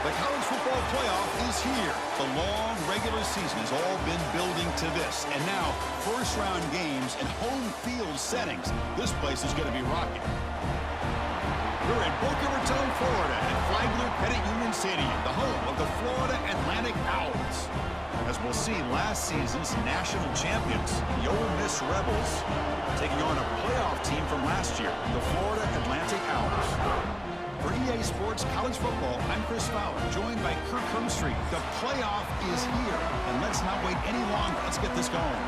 The college football playoff is here. The long regular season has all been building to this. And now, first-round games in home field settings. This place is going to be rocking. We're in Boca Raton, Florida at Flagler Pettit Union Stadium, the home of the Florida Atlantic Owls. As we'll see, last season's national champions, the Ole Miss Rebels, taking on a playoff team from last year, the Florida Atlantic Owls. For EA Sports College Football, I'm Chris Fowler, joined by Kirk Hermstreet. The playoff is here, and let's not wait any longer. Let's get this going.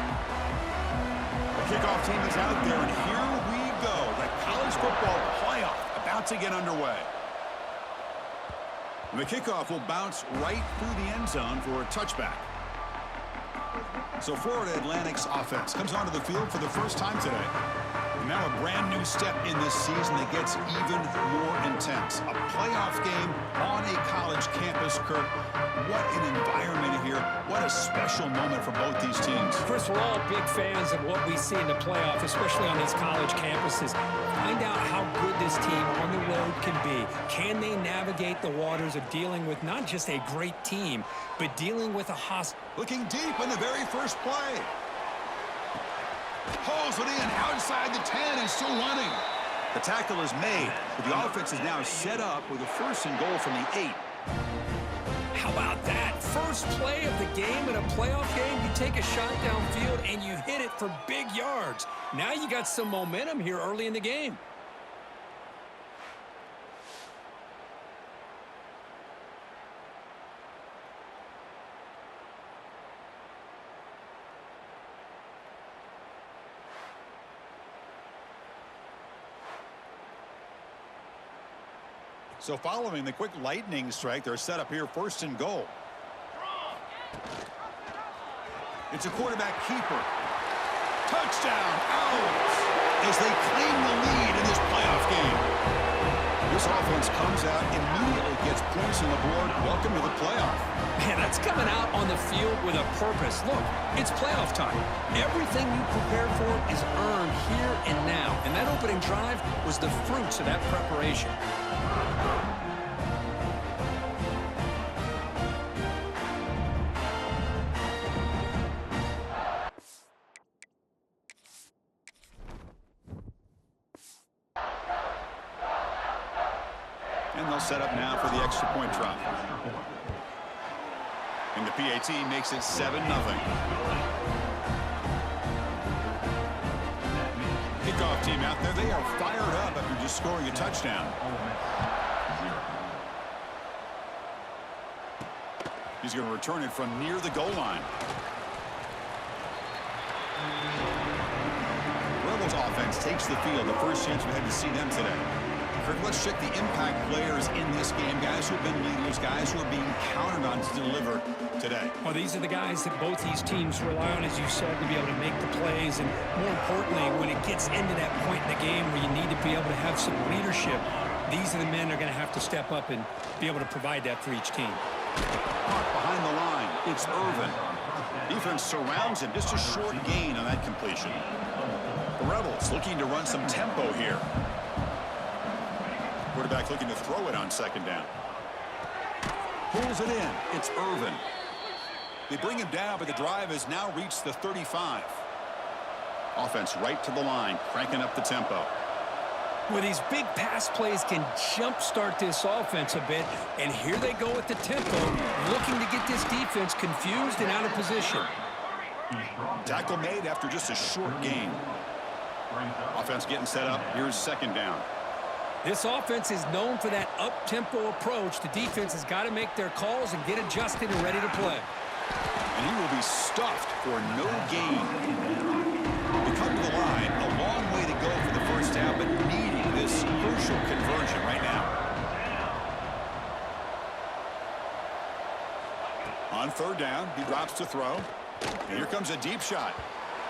The kickoff team is out there, and here we go. The college football playoff about to get underway. And the kickoff will bounce right through the end zone for a touchback. So Florida Atlantic's offense comes onto the field for the first time today. And now a brand new step in this season that gets even more intense. A playoff game on a college campus, Kirk. What an environment here. What a special moment for both these teams. First, we're all big fans of what we see in the playoff, especially on these college campuses. Find out how good this team on the road can be. Can they navigate the waters of dealing with not just a great team, but dealing with a hostile. Looking deep in the very first play. Pulls it in outside the 10 and still running. The tackle is made, but the offense is now set up with a first and goal from the 8. How about that? First play of the game in a playoff game, you take a shot downfield and you hit it for big yards. Now you got some momentum here early in the game. So following the quick lightning strike, they're set up here first and goal. It's a quarterback keeper. Touchdown, Owls, as they claim the lead in this playoff game. This offense comes out, immediately gets points on the board. Welcome to the playoff. Man, that's coming out on the field with a purpose. Look, it's playoff time. Everything you prepared for is earned here and now. And that opening drive was the fruits of that preparation. And they'll set up now for the extra point try. And the PAT makes it 7-0. Kickoff team out there. They are fired up after just scoring a touchdown. He's going to return it from near the goal line. Rebels offense takes the field. The first chance we had to see them today. Let's check the impact players in this game, guys who have been leaders, guys who are being counted on to deliver today. Well, these are the guys that both these teams rely on, as you said, to be able to make the plays. And more importantly, when it gets into that point in the game where you need to be able to have some leadership, these are the men that are going to have to step up and be able to provide that for each team. Behind the line, it's Irvin. Defense surrounds him, just a short gain on that completion. The Rebels looking to run some tempo here. Quarterback looking to throw it on second down. Pulls it in. It's Irvin. They bring him down, but the drive has now reached the 35. Offense right to the line, cranking up the tempo. Well, these big pass plays can jumpstart this offense a bit, and here they go with the tempo, looking to get this defense confused and out of position. Tackle made after just a short gain. Offense getting set up. Here's second down. This offense is known for that up-tempo approach. The defense has got to make their calls and get adjusted and ready to play. And he will be stuffed for no gain. We come to the line, a long way to go for the first down, but needing this crucial conversion right now. On third down, he drops to throw. And here comes a deep shot.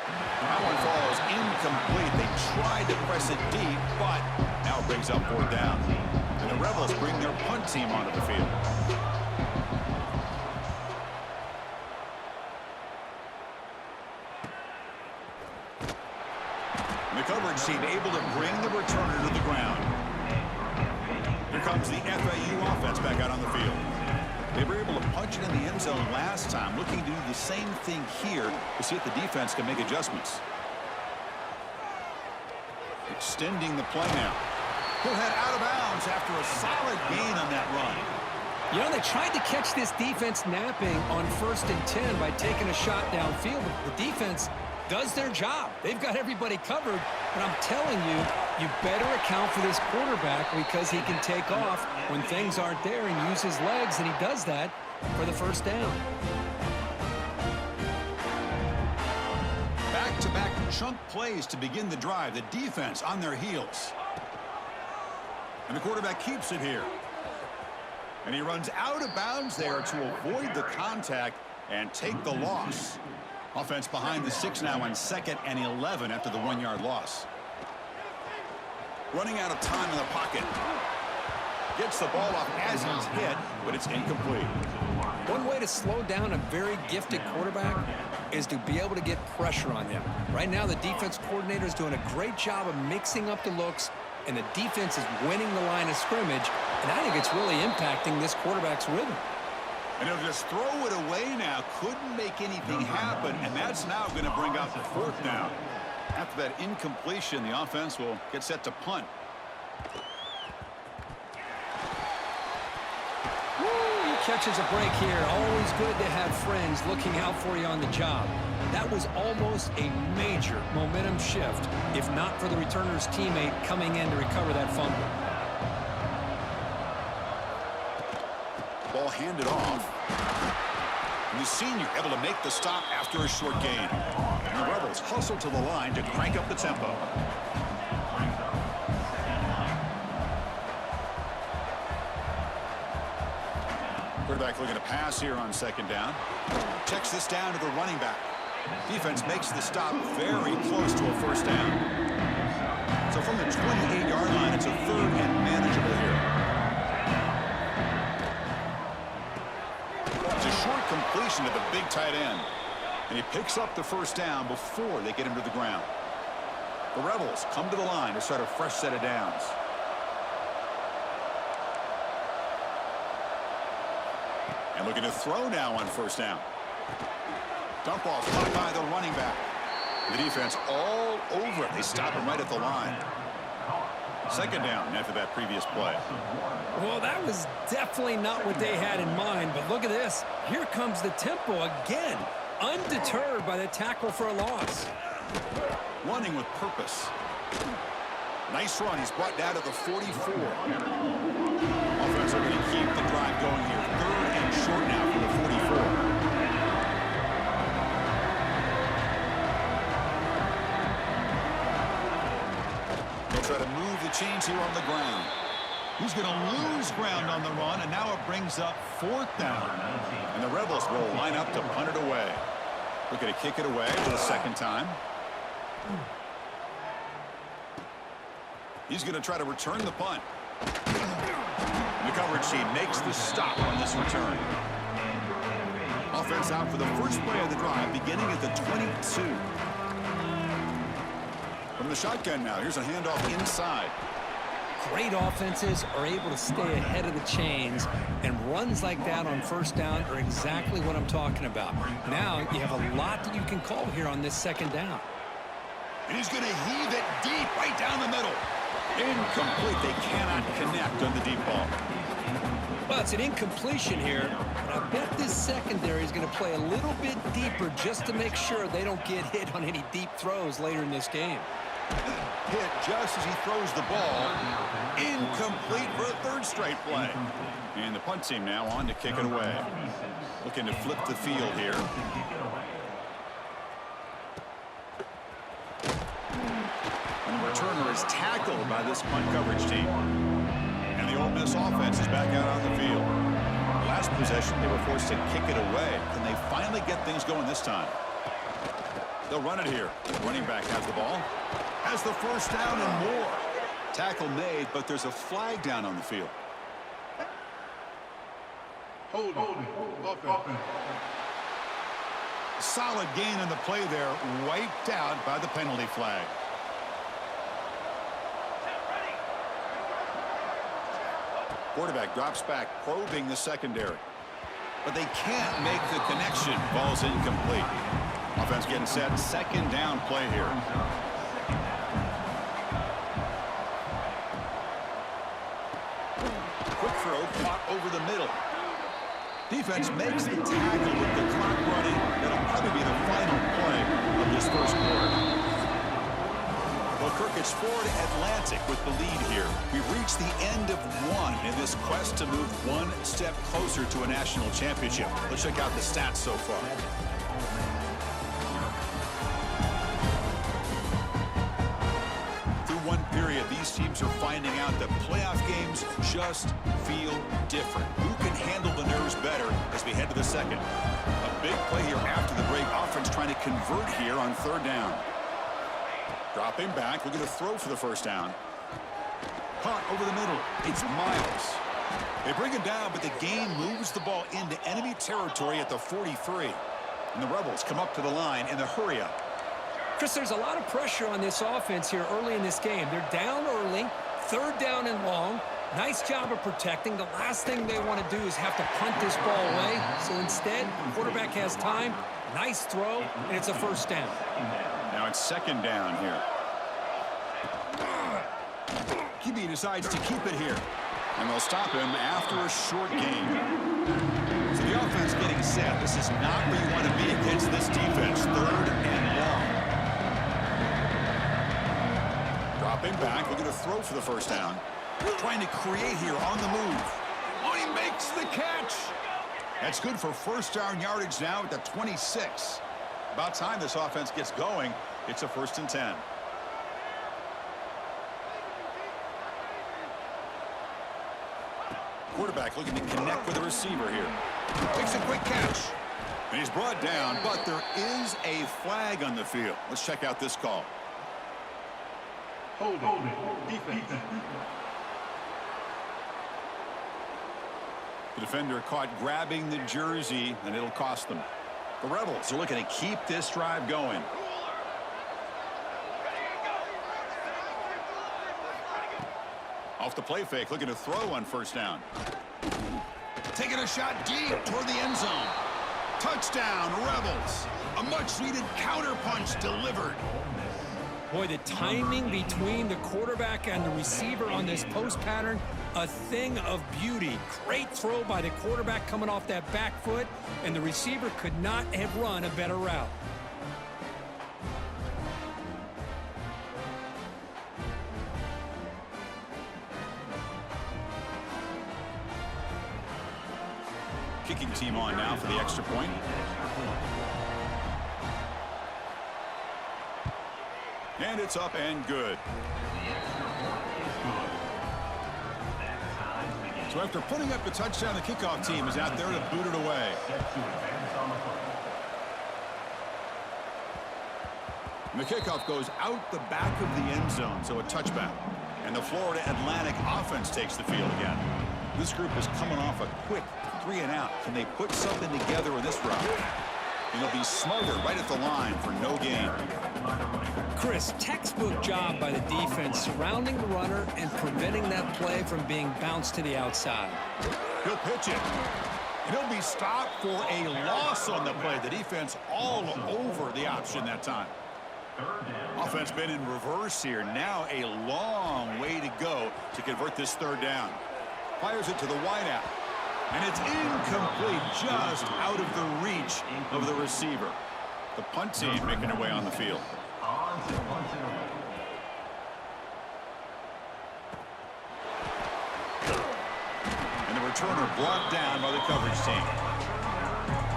That one falls incomplete. They tried to press it deep, but now it brings up fourth down. And the Rebels bring their punt team onto the field. And the coverage team able to bring the returner to the ground. Here comes the FAU offense back out on the field. They were able to punch it in the end zone last time, looking to do the same thing here to see if the defense can make adjustments. Extending the play now. He'll head out of bounds after a solid gain on that run. You know, they tried to catch this defense napping on 1st and 10 by taking a shot downfield. But the defense does their job. They've got everybody covered. But I'm telling you, you better account for this quarterback because he can take off when things aren't there and use his legs, and he does that for the 1st down. Back-to-back chunk plays to begin the drive. The defense on their heels. And the quarterback keeps it here. And he runs out of bounds there to avoid the contact and take the loss. Offense behind the 6 now on 2nd and 11 after the 1-yard loss. Running out of time in the pocket. Gets the ball off as he's hit, but it's incomplete. One way to slow down a very gifted quarterback is to be able to get pressure on him. Right now, the defense coordinator is doing a great job of mixing up the looks, and the defense is winning the line of scrimmage, and I think it's really impacting this quarterback's rhythm. And he'll just throw it away now. Couldn't make anything happen, and that's now going to bring up the 4th down. After that incompletion, the offense will get set to punt. Woo, he catches a break here. Always good to have friends looking out for you on the job. That was almost a major momentum shift, if not for the returner's teammate coming in to recover that fumble. Ball handed off. And the senior able to make the stop after a short gain. And the Rebels hustle to the line to crank up the tempo. Quarterback looking to pass here on 2nd down. Checks this down to the running back. Defense makes the stop very close to a 1st down. So from the 28-yard line, it's a 3rd and manageable here. It's a short completion to the big tight end. And he picks up the 1st down before they get him to the ground. The Rebels come to the line to start a fresh set of downs. And looking to throw now on 1st down. Dump off caught by the running back. The defense all over it. They stop him right at the line. 2nd down after that previous play. Well, that was definitely not what they had in mind, but look at this. Here comes the tempo again, undeterred by the tackle for a loss. Running with purpose. Nice run. He's brought down to the 44. Offense are going to keep the drive going here. 3rd and short now for the 44. Try to move the chains here on the ground. He's going to lose ground on the run, and now it brings up 4th down. And the Rebels will line up to punt it away. Looking to kick it away for the 2nd time. He's going to try to return the punt. The coverage team makes the stop on this return. Offense out for the first play of the drive, beginning at the 22. From the shotgun now, here's a handoff inside. Great offenses are able to stay ahead of the chains, and runs like that on 1st down are exactly what I'm talking about. Now you have a lot that you can call here on this 2nd down. And he's going to heave it deep right down the middle. Incomplete. They cannot connect on the deep ball. Well, it's an incompletion here, but I bet this secondary is going to play a little bit deeper just to make sure they don't get hit on any deep throws later in this game. Hit just as he throws the ball. Incomplete for a 3rd straight play. And the punt team now on to kick it away. Looking to flip the field here. And the returner is tackled by this punt coverage team. And the Ole Miss offense is back out on the field. Last possession, they were forced to kick it away. Can they finally get things going this time? They'll run it here. Running back has the ball. Has the 1st down and more. Tackle made, but there's a flag down on the field. Hold. Solid gain on the play there, wiped out by the penalty flag. Quarterback drops back, probing the secondary. but they can't make the connection. Ball's incomplete. Offense getting set. Second down play here. Quick throw caught over the middle. Defense makes the tackle with the clock running. That'll probably be the final play of this first quarter. Well, Kirk, it's Florida Atlantic with the lead here. We've reached the end of one in this quest to move one step closer to a national championship. Let's check out the stats so far. Through one period, these teams are finding out that playoff games just feel different. Who can handle the nerves better as we head to the second? A big play here after the break. Offense trying to convert here on third down. Dropping back, looking to throw for the first down. Caught over the middle. It's Miles. They bring him down, but the gain moves the ball into enemy territory at the 43. And the Rebels come up to the line in the hurry-up. Chris, there's a lot of pressure on this offense here early in this game. They're down early, third down and long. Nice job of protecting. The last thing they want to do is have to punt this ball away. So instead, the quarterback has time. Nice throw, and it's a first down. Now it's second down here. QB decides to keep it here. And they'll stop him after a short gain. So the offense getting set. This is not where you want to be against this defense. Third and long. Dropping back, looking to throw for the first down. Trying to create here on the move. Oh, he makes the catch. That's good for first down yardage now at the 26. About time this offense gets going. It's a 1st and 10. Quarterback looking to connect with the receiver here. Makes a quick catch. And he's brought down, but there is a flag on the field. Let's check out this call. Hold it. Defense. The defender caught grabbing the jersey, and it'll cost them. The Rebels are looking to keep this drive going. Off the play fake, looking to throw on first down. Taking a shot deep toward the end zone. Touchdown, Rebels. A much-needed counterpunch delivered. Boy, the timing between the quarterback and the receiver on this post pattern, a thing of beauty. Great throw by the quarterback coming off that back foot, and the receiver could not have run a better route. Kicking team on now for the extra point. And it's up and good. So after putting up the touchdown, the kickoff team is out there to boot it away. And the kickoff goes out the back of the end zone, so a touchback. And the Florida Atlantic offense takes the field again. This group is coming off a quick 3 and out. Can they put something together with this route? And they'll be smarter right at the line for no gain. Chris, textbook job by the defense surrounding the runner and preventing that play from being bounced to the outside. He'll pitch it. And he'll be stopped for a loss on the play. The defense all over the option that time. Offense been in reverse here. Now a long way to go to convert this third down. Fires it to the wideout. And it's incomplete, just out of the reach of the receiver. The punt team making their way on the field. And the returner brought down by the coverage team.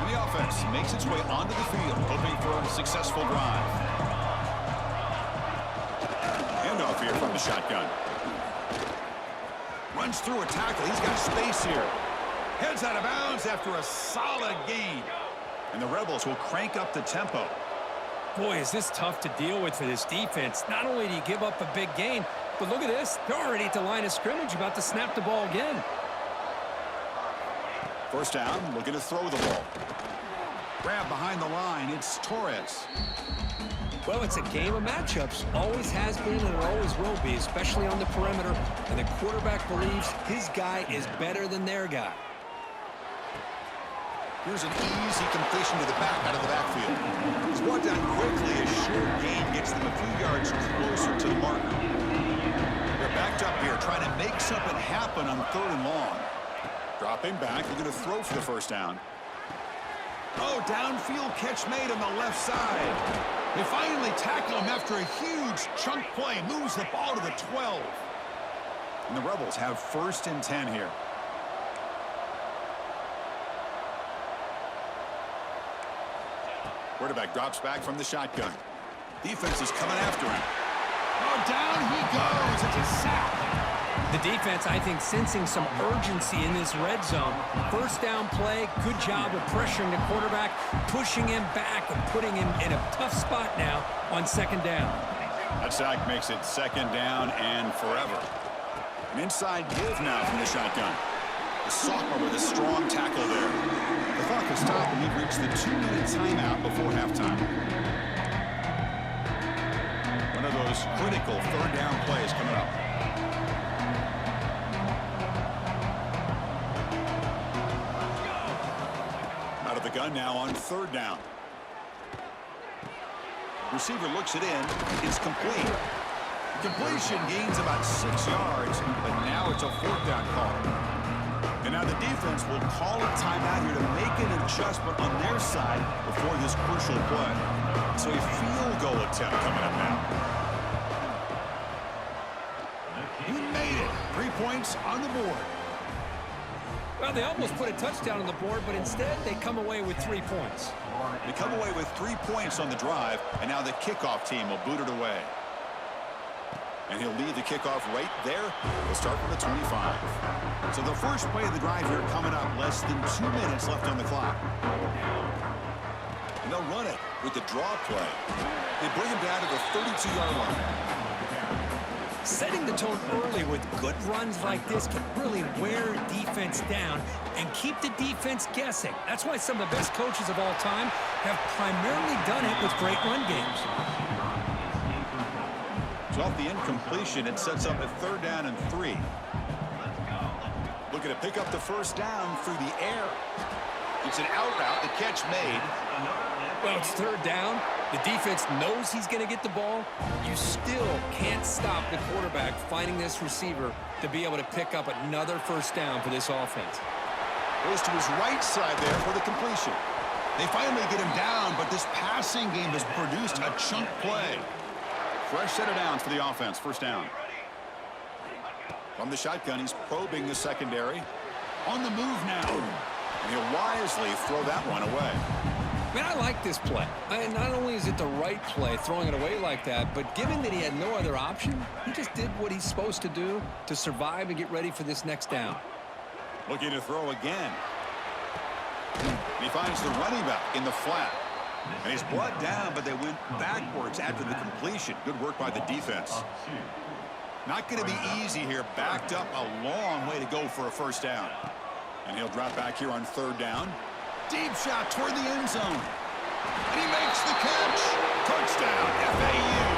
And the offense makes its way onto the field, hoping for a successful drive. Handoff here from the shotgun. Runs through a tackle. He's got space here. Heads out of bounds after a solid gain. And the Rebels will crank up the tempo. Boy, is this tough to deal with for this defense. Not only do you give up a big gain, but look at this. They're already at the line of scrimmage, about to snap the ball again. First down, looking to throw the ball. Grab behind the line. It's Torres. Well, it's a game of matchups. Always has been and it always will be, especially on the perimeter. And the quarterback believes his guy is better than their guy. Here's an easy completion to the back out of the backfield. He's brought down quickly. A short gain gets them a few yards closer to the marker. They're backed up here trying to make something happen on 3rd and long. Dropping back. They're going to throw for the first down. Oh, downfield catch made on the left side. They finally tackle him after a huge chunk play. Moves the ball to the 12. And the Rebels have 1st and 10 here. Quarterback drops back from the shotgun. Defense is coming after him. Oh, down he goes. It's a sack. The defense, I think, sensing some urgency in this red zone. First down play, good job of pressuring the quarterback, pushing him back and putting him in a tough spot now on 2nd down. That sack makes it 2nd down and forever. An inside give now from the shotgun. The sophomore with a strong tackle there. The clock has stopped and we've reached the 2-minute timeout before halftime. One of those critical 3rd down plays coming up. Out of the gun now on 3rd down. Receiver looks it in. It's complete. Completion gains about 6 yards, but now it's a 4th down call. And now the defense will call a timeout here to make an adjustment on their side before this crucial play. So a field goal attempt coming up now. He made it. 3 points on the board. Well, they almost put a touchdown on the board, but instead they come away with 3 points. They come away with 3 points on the drive, and now the kickoff team will boot it away. And he'll lead the kickoff right there. We'll start from the 25. So the first play of the drive here coming up, less than 2 minutes left on the clock. And they'll run it with the draw play. They bring him down to the 32-yard line. Setting the tone early with good runs like this can really wear defense down and keep the defense guessing. That's why some of the best coaches of all time have primarily done it with great run games. So off the incompletion, it sets up a 3rd down and 3. Looking to pick up the first down through the air. It's an out route, the catch made. Well, it's 3rd down. The defense knows he's going to get the ball. You still can't stop the quarterback finding this receiver to be able to pick up another first down for this offense. Goes to his right side there for the completion. They finally get him down, but this passing game has produced a chunk play. Fresh set of downs for the offense. First down. From the shotgun, he's probing the secondary. On the move now. And he'll wisely throw that one away. Man, I like this play. Not only is it the right play, throwing it away like that, but given that he had no other option, he just did what he's supposed to do to survive and get ready for this next down. Looking to throw again. He finds the running back in the flat. And he's brought down, but they went backwards after the completion. Good work by the defense. Not going to be easy here. Backed up a long way to go for a first down. And he'll drop back here on 3rd down. Deep shot toward the end zone. And he makes the catch. Touchdown, FAU.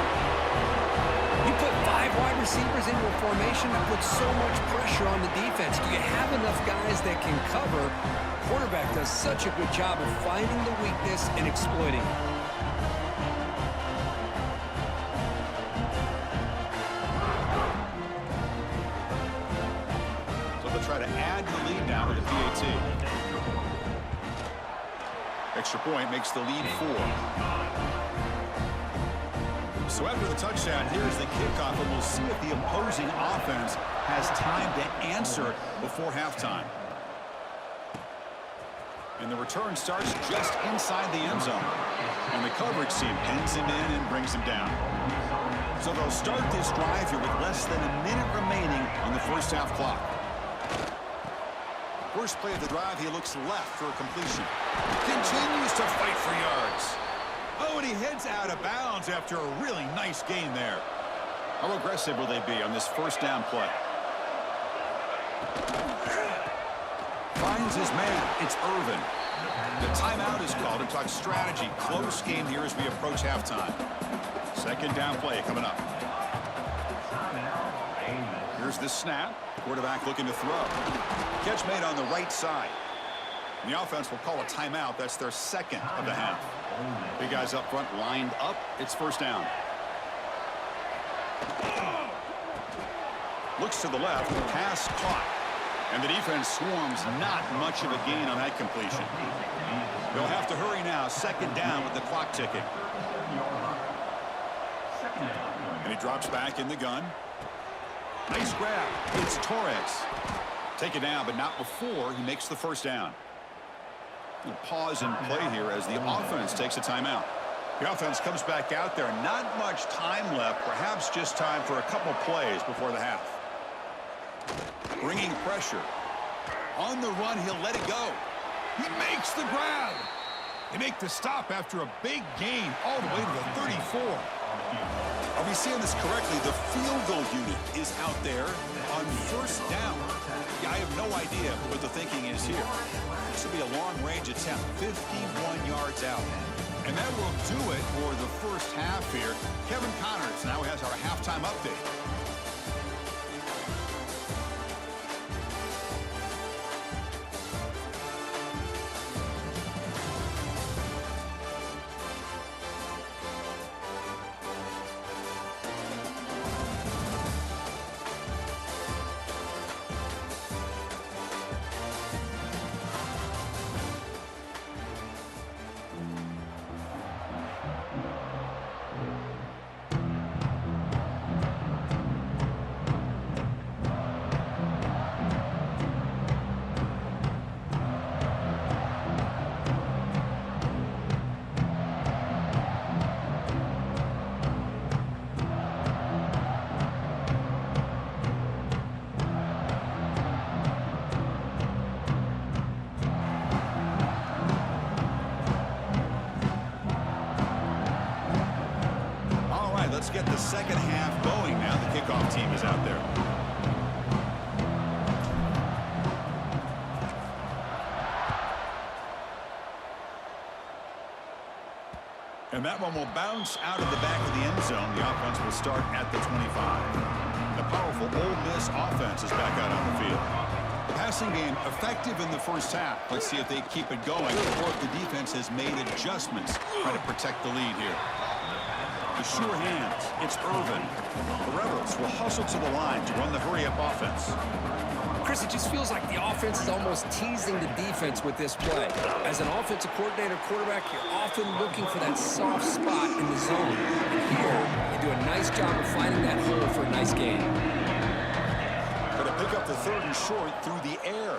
You put 5 wide receivers into a formation that puts so much pressure on the defense. Do you have enough guys that can cover? Quarterback does such a good job of finding the weakness and exploiting it. So they'll try to add the lead now to the PAT. Extra point makes the lead 4. So after the touchdown, here's the kickoff, and we'll see if the opposing offense has time to answer before halftime. And the return starts just inside the end zone. And the coverage team pins him in and brings him down. So they'll start this drive here with less than a minute remaining on the first half clock. First play of the drive, he looks left for a completion. Continues to fight for yards. Oh, and he heads out of bounds after a really nice gain there. How aggressive will they be on this first down play? Finds his man. It's Irvin. The timeout is called to talk strategy. Close game here as we approach halftime. Second down play coming up. Here's the snap. Quarterback looking to throw. Catch made on the right side. The offense will call a timeout. That's their second of the half. Big guys up front lined up. It's first down. Looks to the left. Pass caught. And the defense swarms. Not much of a gain on that completion. They'll have to hurry now. Second down with the clock ticking. And he drops back in the gun. Nice grab. It's Torres. Take it down, but not before he makes the first down. We'll pause and play here as the offense takes a timeout. The offense comes back out there. Not much time left. Perhaps just time for a couple plays before the half. Bringing pressure. On the run, he'll let it go. He makes the grab. They make the stop after a big gain all the way to the 34. Are we seeing this correctly? The field goal unit is out there on first down. Yeah, I have no idea what the thinking is here. This will be a long-range attempt, 51 yards out. And that will do it for the first half here. Kevin Connors now has our halftime update. Let's get the second half going now. The kickoff team is out there. And that one will bounce out of the back of the end zone. The offense will start at the 25. The powerful Ole Miss offense is back out on the field. The passing game effective in the first half. Let's see if they keep it going or if the defense has made adjustments trying to protect the lead here. The sure hands. It's Irvin. The Rebels will hustle to the line to run the hurry-up offense. Chris, it just feels like the offense is almost teasing the defense with this play. As an offensive coordinator, quarterback, you're often looking for that soft spot in the zone. And here, they do a nice job of finding that hole for a nice gain. Going to pick up the third and short through the air.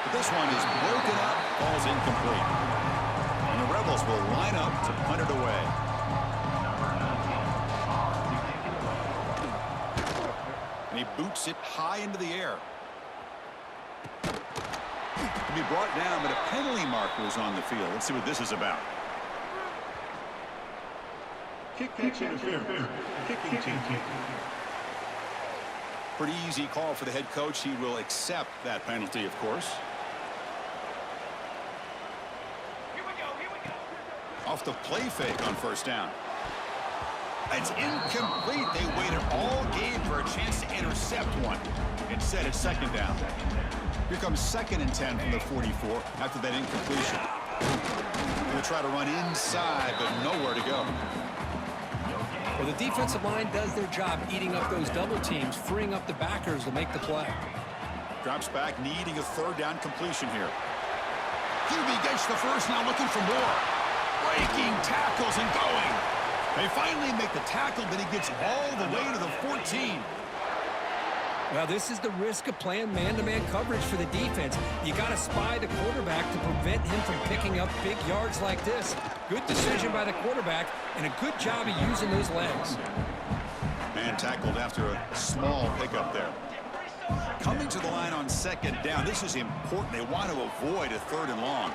But this one is broken up, falls incomplete. And the Rebels will line up to punt it away. And he boots it high into the air. To be brought down, but a penalty marker is on the field. Let's see what this is about. Kick interference. Kicking team. Pretty easy call for the head coach. He will accept that penalty, of course. Here we go. Off the play fake on first down. It's incomplete. They waited all game for a chance to intercept one. Instead, it's second down. Here comes 2nd and 10 from the 44 after that incompletion. Going to try to run inside, but nowhere to go. Well, the defensive line does their job eating up those double teams, freeing up the backers to make the play. Drops back, needing a third down completion here. QB gets the first, now looking for more. Breaking tackles and going. They finally make the tackle, but he gets all the way to the 14. Well, this is the risk of playing man-to-man coverage for the defense. You got to spy the quarterback to prevent him from picking up big yards like this. Good decision by the quarterback, and a good job of using those legs. Man tackled after a small pickup there. Coming to the line on second down. This is important. They want to avoid a third and long.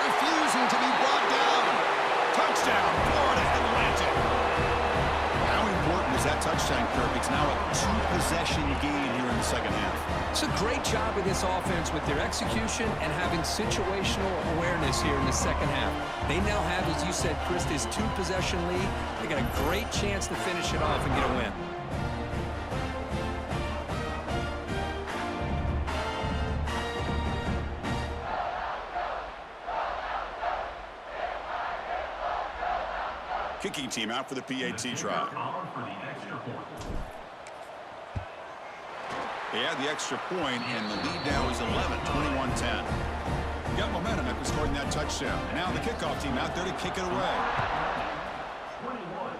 Refusing to be brought down. Touchdown, Florida Atlantic. How important is that touchdown, Kirk? It's now a 2-possession game here in the second half. It's a great job of this offense with their execution and having situational awareness here in the second half. They now have, as you said, Chris, this 2-possession lead. They got a great chance to finish it off and get a win. Kicking team out for the PAT try. They had the extra point, and the lead now is 11, 21-10. Got momentum after scoring that touchdown. Now the kickoff team out there to kick it away. 21,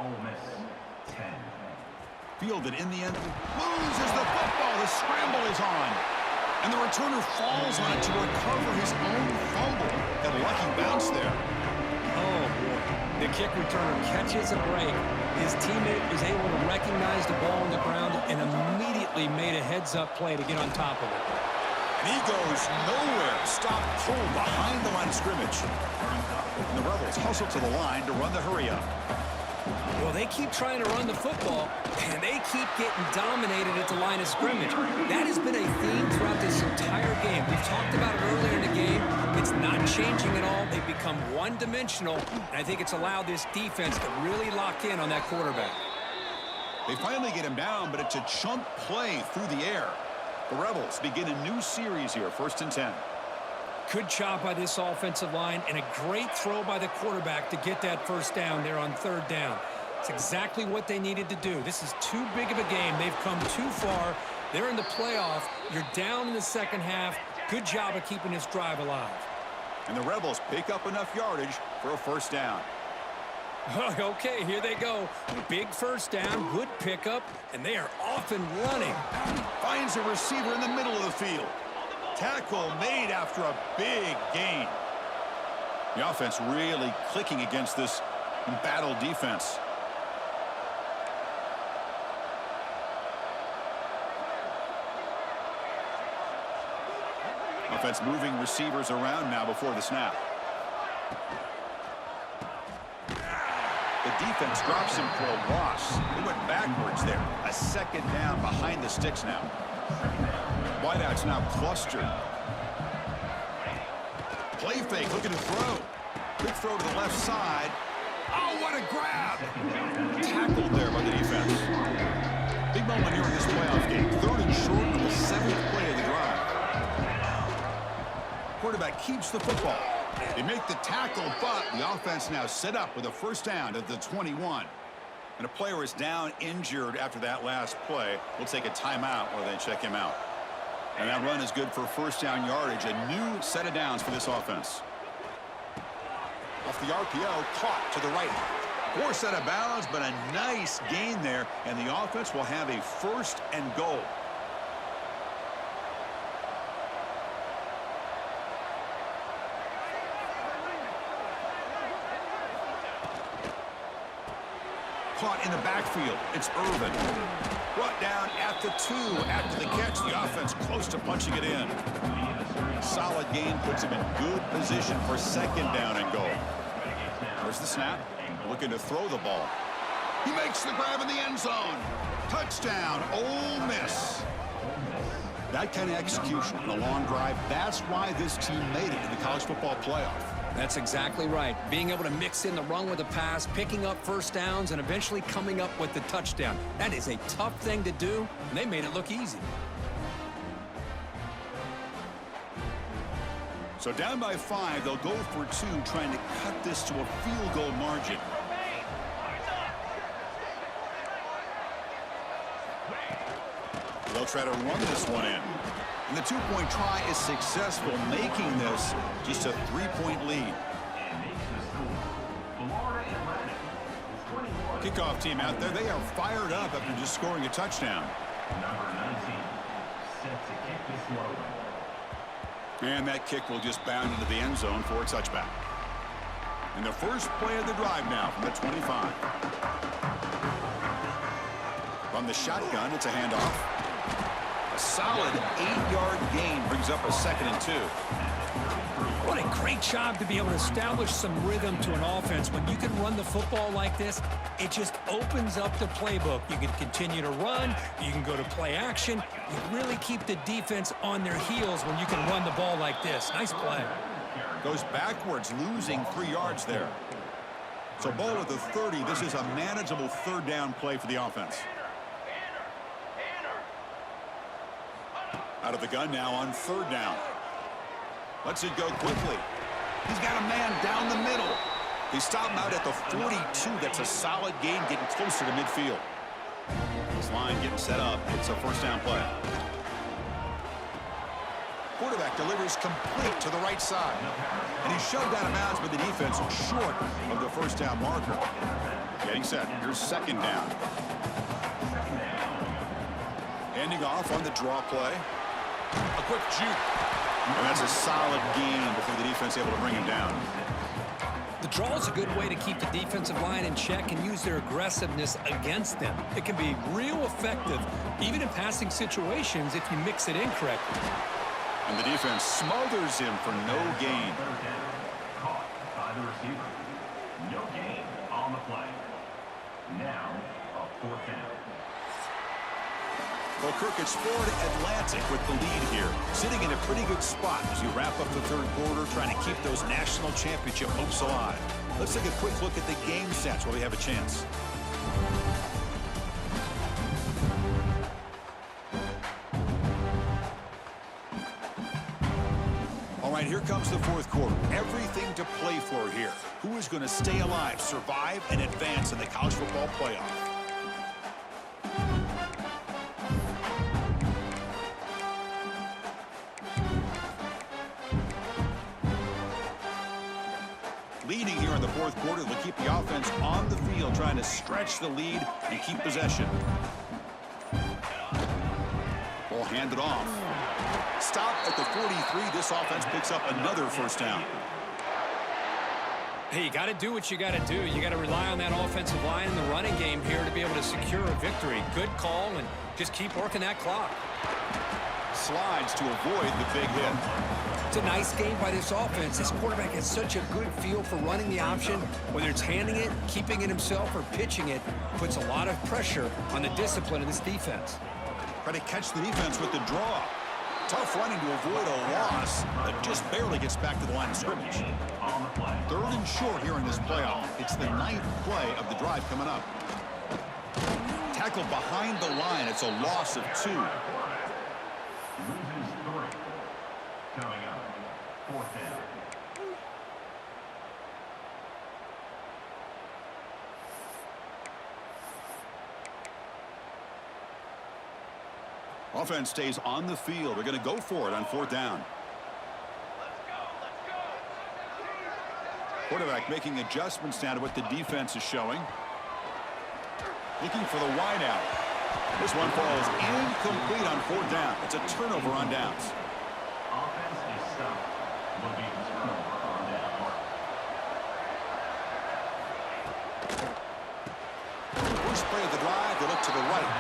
Ole Miss 10. Fielded in the end, loses the football. The scramble is on. And the returner falls on it to recover his own fumble. Got a lucky bounce there. Oh, boy. The kick returner catches a break. His teammate was able to recognize the ball on the ground and immediately made a heads-up play to get on top of it. And he goes nowhere. Stop cold behind the line of scrimmage. And the Rebels hustle to the line to run the hurry-up. Well, they keep trying to run the football, and they keep getting dominated at the line of scrimmage. That has been a theme throughout this entire game. We've talked about it earlier in the game. It's not changing at all. They've become one-dimensional, and I think it's allowed this defense to really lock in on that quarterback. They finally get him down, but it's a chunk play through the air. The Rebels begin a new series here, 1st and 10. Good job by this offensive line, and a great throw by the quarterback to get that first down there on 3rd down. It's exactly what they needed to do. This is too big of a game. They've come too far. They're in the playoff. You're down in the second half. Good job of keeping this drive alive. And the Rebels pick up enough yardage for a 1st down. Okay, here they go. Big 1st down, good pickup, and they are off and running. Finds a receiver in the middle of the field. Tackle made after a big gain. The offense really clicking against this embattled defense. Offense moving receivers around now before the snap. The defense drops him for a loss. He went backwards there. A 2nd down behind the sticks now. Wideouts now clustered. Play fake, looking to throw. Quick throw to the left side. Oh, what a grab! Tackled there by the defense. Big moment here in this playoff game. 3rd and short on the 7th play of the drive. Quarterback keeps the football. They make the tackle, but the offense now set up with a 1st down at the 21. And a player is down injured after that last play. We'll take a timeout while they check him out. And that run is good for 1st down yardage. A new set of downs for this offense. Off the RPO, caught to the right. Forced out of bounds, but a nice gain there. And the offense will have a 1st and goal. Caught in the backfield. It's Irvin. Brought down at the 2 after the catch. The offense close to punching it in. Solid gain puts him in good position for 2nd down and goal. There's the snap. Looking to throw the ball. He makes the grab in the end zone. Touchdown, Ole Miss. That kind of execution on a long drive, that's why this team made it in the college football playoff. That's exactly right. Being able to mix in the run with the pass, picking up 1st downs, and eventually coming up with the touchdown. That is a tough thing to do, and they made it look easy. So down by 5, they'll go for 2, trying to cut this to a field goal margin. They'll try to run this one in. And the 2-point try is successful, making this just a 3-point lead. Kickoff team out there, they are fired up after just scoring a touchdown. Number 19, set to kick this one. And that kick will just bound into the end zone for a touchback. And the first play of the drive now from the 25. From the shotgun, it's a handoff. A solid 8-yard gain brings up a 2nd and 2. What a great job to be able to establish some rhythm to an offense. When you can run the football like this, it just opens up the playbook. You can continue to run. You can go to play action. You really keep the defense on their heels when you can run the ball like this. Nice play. Goes backwards, losing 3 yards there. So ball at the 30. This is a manageable 3rd down play for the offense. Out of the gun now on 3rd down. Lets it go quickly. He's got a man down the middle. They stop him out at the 42. That's a solid gain, getting closer to midfield. This line getting set up. It's a first down play. Quarterback delivers complete to the right side. And he's shoved out of bounds by the defense short of the first down marker. Getting set. Here's second down. Handing off on the draw play. A quick juke. And that's a solid gain before the defense able to bring him down. The draw is a good way to keep the defensive line in check and use their aggressiveness against them. It can be real effective, even in passing situations, if you mix it in correctly. And the defense smothers him for no gain. Caught by the receiver. No gain on the play. Now, a fourth down. Well, Kirk, it's Florida Atlantic with the lead here, sitting in a pretty good spot as you wrap up the third quarter, trying to keep those national championship hopes alive. Let's take a quick look at the game stats while we have a chance. All right, here comes the fourth quarter. Everything to play for here. Who is going to stay alive, survive, and advance in the college football playoff? Leading here in the fourth quarter, they'll keep the offense on the field, trying to stretch the lead and keep possession. Ball handed off. Stop at the 43. This offense picks up another first down. Hey, you got to do what you got to do. You got to rely on that offensive line in the running game here to be able to secure a victory. Good call, and just keep working that clock. Slides to avoid the big hit. It's a nice game by this offense. This quarterback has such a good feel for running the option. Whether it's handing it, keeping it himself, or pitching it, puts a lot of pressure on the discipline of this defense. Try to catch the defense with the draw. Tough running to avoid a loss, but just barely gets back to the line of scrimmage. Third and short here in this playoff. It's the 9th play of the drive coming up. Tackled behind the line. It's a loss of 2. Loses 3. Coming up, fourth down. Offense stays on the field. They're going to go for it on fourth down. Quarterback making adjustments now to what the defense is showing. Looking for the wide out. This one falls incomplete on fourth down. It's a turnover on downs. Offense is stopped. Will be a turnover on down. First play of the drive, they look to the right.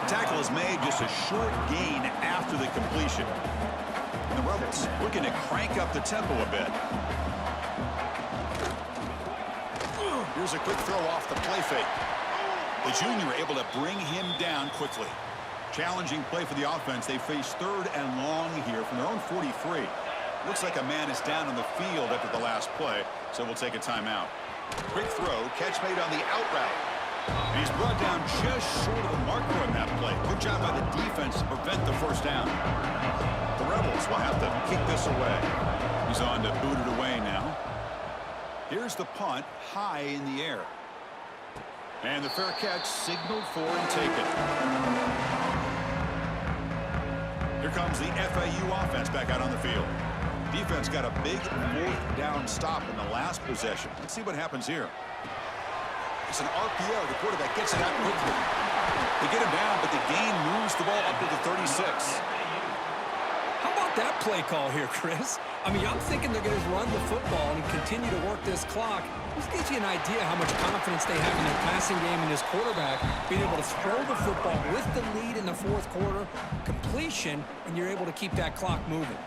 Tackle is made, just a short gain after the completion. And the Rebels looking to crank up the tempo a bit. Here's a quick throw off the play fake. The junior able to bring him down quickly. Challenging play for the offense. They face third and long here from their own 43. Looks like a man is down on the field after the last play, so we'll take a timeout. Quick throw, catch made on the out route. And he's brought down just short of the marker on that play. Good job by the defense to prevent the first down. The Rebels will have to kick this away. He's on to boot it away now. Here's the punt, high in the air. And the fair catch signaled for and taken. Here comes the FAU offense back out on the field. Defense got a big fourth down stop in the last possession. Let's see what happens here. It's an RPO. The quarterback gets it out quickly. They get him down, but the gain moves the ball up to the 36. How about that play call here, Chris? I mean, I'm thinking they're going to run the football and continue to work this clock. This gives you an idea how much confidence they have in their passing game and this quarterback being able to throw the football with the lead in the fourth quarter, completion, and you're able to keep that clock moving.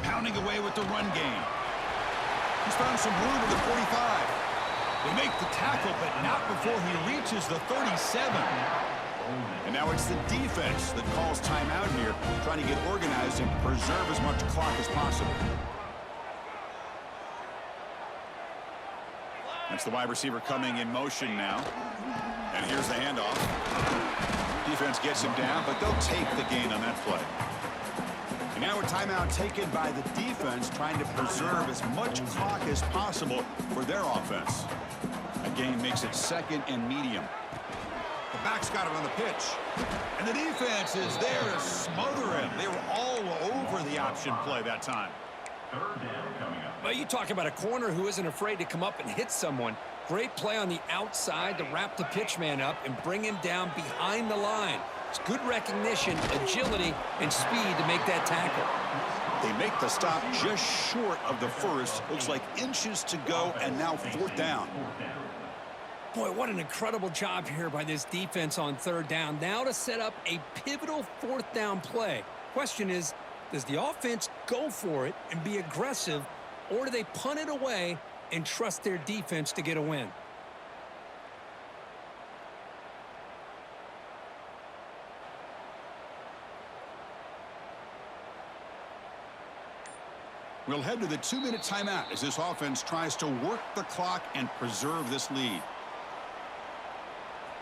Pounding away with the run game. He's found some room at the 45. They make the tackle, but not before he reaches the 37. And now it's the defense that calls timeout here, trying to get organized and preserve as much clock as possible. That's the wide receiver coming in motion now. And here's the handoff. Defense gets him down, but they'll take the gain on that play. And Now a timeout taken by the defense, trying to preserve as much clock as possible for their offense. That game makes it 2nd and medium. The back's got it on the pitch. And the defense is there to smother him. They were all over the option play that time. 3rd down coming up. Well, you talk about a corner who isn't afraid to come up and hit someone. Great play on the outside to wrap the pitchman up and bring him down behind the line. It's good recognition, agility, and speed to make that tackle. They make the stop just short of the first. Looks like inches to go, and now 4th down. Boy, what an incredible job here by this defense on 3rd down. Now to set up a pivotal 4th down play. Question is, does the offense go for it and be aggressive, or do they punt it away and trust their defense to get a win? We'll head to the 2-minute timeout as this offense tries to work the clock and preserve this lead.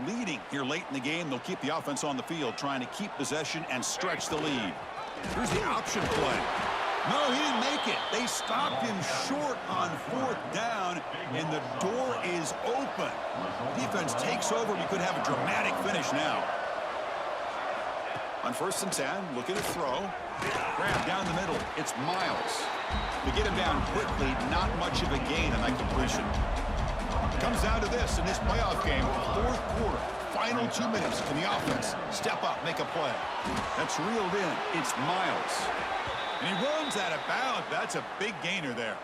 Leading here late in the game, they'll keep the offense on the field, trying to keep possession and stretch the lead. Here's the option play. No, he didn't make it. They stopped him short on 4th down, and the door is open. Defense takes over. We could have a dramatic finish now. On 1st and 10, looking to throw. Grab down the middle. It's Miles. To get him down quickly, not much of a gain on that completion. Comes down to this in this playoff game. 4th quarter. Final 2 minutes. Can the offense step up, make a play? That's reeled in. It's Miles. And he runs out of bounds. That's a big gainer there.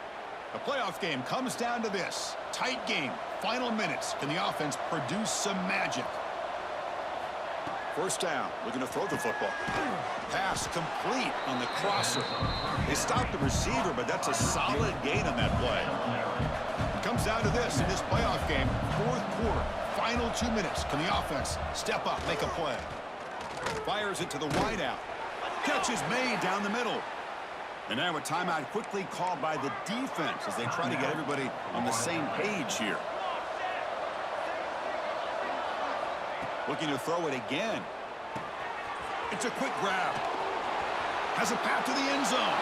The playoff game comes down to this. Tight game. Final minutes. Can the offense produce some magic? 1st down. Looking to throw the football. Pass complete on the crosser. They stopped the receiver, but that's a solid gain on that play. Comes down to this in this playoff game. 4th quarter. Final 2 minutes. Can the offense step up, make a play? Fires it to the wideout. Catch is made down the middle. And now a timeout quickly called by the defense as they try to get everybody on the same page here. Looking to throw it again. It's a quick grab. Has a path to the end zone.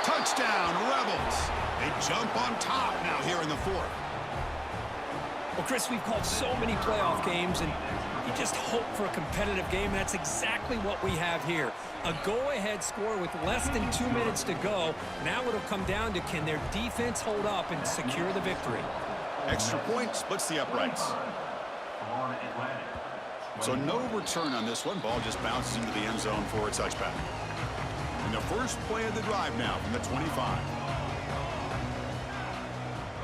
Touchdown, Rebels. They jump on top now here in the 4th. Well, Chris, we've called so many playoff games, and you just hope for a competitive game. That's exactly what we have here. A go-ahead score with less than 2 minutes to go. Now it'll come down to, can their defense hold up and secure the victory? Extra point splits the uprights. So no return on this one. Ball just bounces into the end zone for a touchback. And the first play of the drive now from the 25.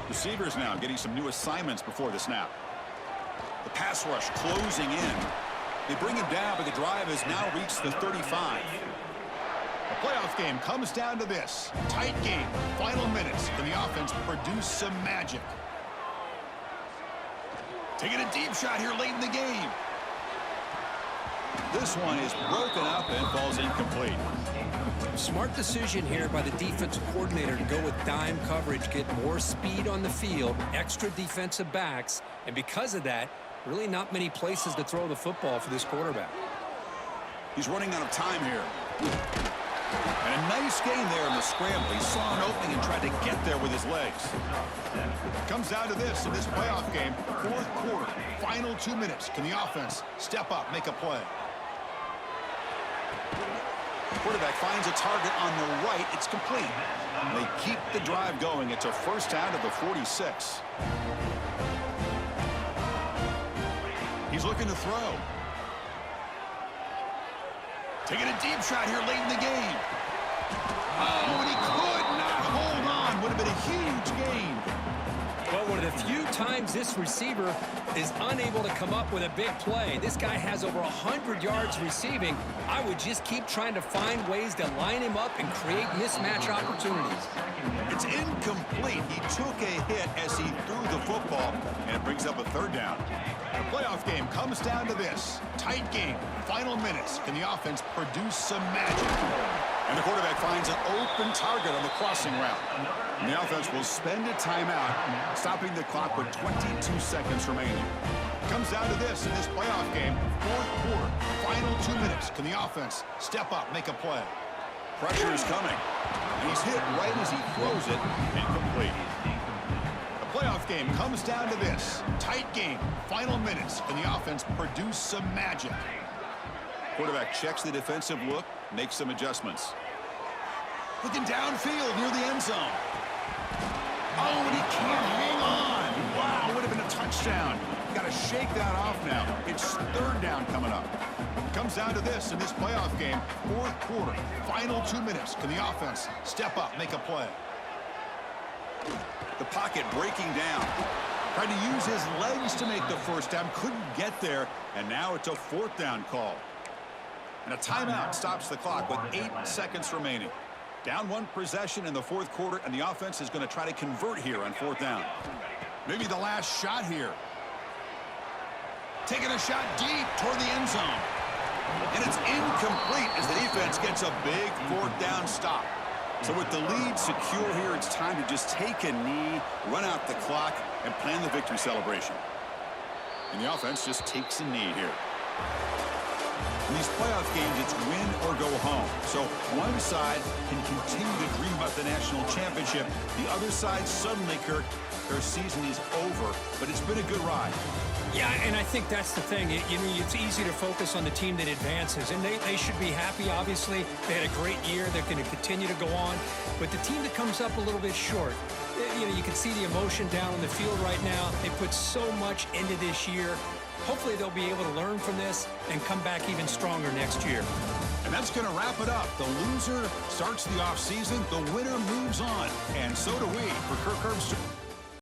Receivers now getting some new assignments before the snap. The pass rush closing in. They bring him down, but the drive has now reached the 35. The playoff game comes down to this. Tight game. Final minutes. Can the offense produce some magic? Taking a deep shot here late in the game. This one is broken up and falls incomplete. Smart decision here by the defensive coordinator to go with dime coverage, get more speed on the field, extra defensive backs, and because of that, really not many places to throw the football for this quarterback. He's running out of time here. And a nice gain there in the scramble. He saw an opening and tried to get there with his legs. Comes down to this in this playoff game. 4th quarter, final 2 minutes. Can the offense step up, make a play? Quarterback finds a target on the right. It's complete. They keep the drive going. It's a 1st down to the 46. He's looking to throw. Taking a deep shot here late in the game. Oh, and he could not hold on. Would have been a huge gain. Well, one of the few times this receiver is unable to come up with a big play. This guy has over 100 yards receiving. I would just keep trying to find ways to line him up and create mismatch opportunities. It's incomplete. He took a hit as he threw the football, and it brings up a 3rd down. The playoff game comes down to this. Tight game. Final minutes. Can the offense produce some magic? And the quarterback finds an open target on the crossing route. And the offense will spend a timeout, stopping the clock with 22 seconds remaining. Comes down to this in this playoff game. 4th quarter, final 2 minutes. Can the offense step up, make a play? Pressure is coming. And he's hit right as he throws it. Incomplete. The playoff game comes down to this. Tight game. Final minutes. Can the offense produce some magic? Quarterback checks the defensive look, makes some adjustments. Looking downfield near the end zone. Oh, and he can't hang on. Wow, would have been a touchdown. Got to shake that off now. It's third down coming up. It comes down to this in this playoff game. Fourth quarter, final 2 minutes. Can the offense step up, make a play? The pocket breaking down. Tried to use his legs to make the first down. Couldn't get there. And now it's a fourth down call. And a timeout stops the clock with 8 seconds remaining. Down one possession in the fourth quarter, and the offense is going to try to convert here on fourth down. Maybe the last shot here. Taking a shot deep toward the end zone. And it's incomplete as the defense gets a big fourth down stop. So with the lead secure here, it's time to just take a knee, run out the clock, and plan the victory celebration. And the offense just takes a knee here. In these playoff games, it's win or go home. So one side can continue to dream about the national championship. The other side suddenly, Kirk, their season is over, but it's been a good ride. Yeah, and I think that's the thing. It's easy to focus on the team that advances, and they should be happy, obviously. They had a great year. They're going to continue to go on. But the team that comes up a little bit short, you can see the emotion down on the field right now. They put so much into this year. Hopefully they'll be able to learn from this and come back even stronger next year. And that's going to wrap it up. The loser starts the offseason. The winner moves on. And so do we. For Kirk Herbstreit.